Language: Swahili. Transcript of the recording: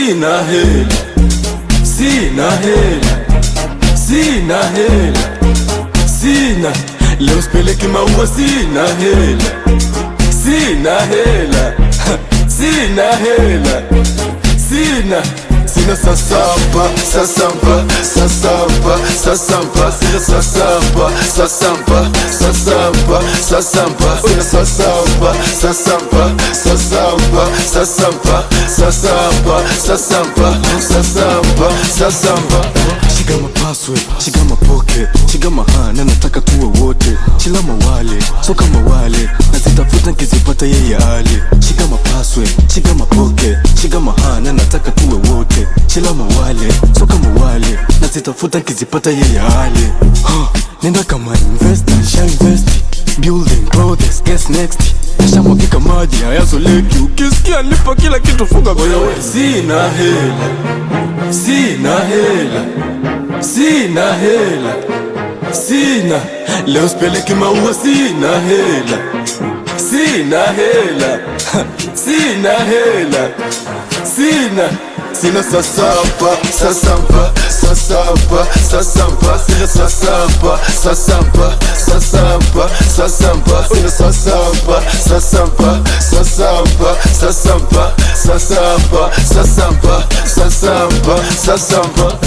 sina hela, sina hela, sina hela, sina. Leo speleki maua, sina hela, sina hela, sina hela, sina. Sina sasamba, sasamba, sasamba, sasamba. Sina sasamba, sasamba, sasamba, sasamba. Sina sasamba, sasamba, sasamba, sasamba, sasamba, sasamba, sasamba, sasamba. She got my password, she got my pocket, she got my hand, na nataka tuwe wote. Chila mawale, so kama wale, na zitafuta nkizipata yeye ale. She got my password, she got my pocket, she got my hand, na nataka tuwe wote. Chila mawale, so kama wale, na zitafuta nkizipata yeye ale. Nenda kama investor, sha investi, building clothes, guess next. Nasha mwakika maji, hayazoleki, ukisikia lipa kila kitu funga wewe. Sina hela, sina hela, sina hela, sina. Leo speleki maua, sina hela, sina hela, sina hela, sina. Sina sasamba, sasamba, sasamba, sasamba. Sina sasamba, sasamba, sasamba, sasamba. Sina sasamba, sasamba, sasamba, sasamba, sasamba, sasamba, sasamba, sasamba.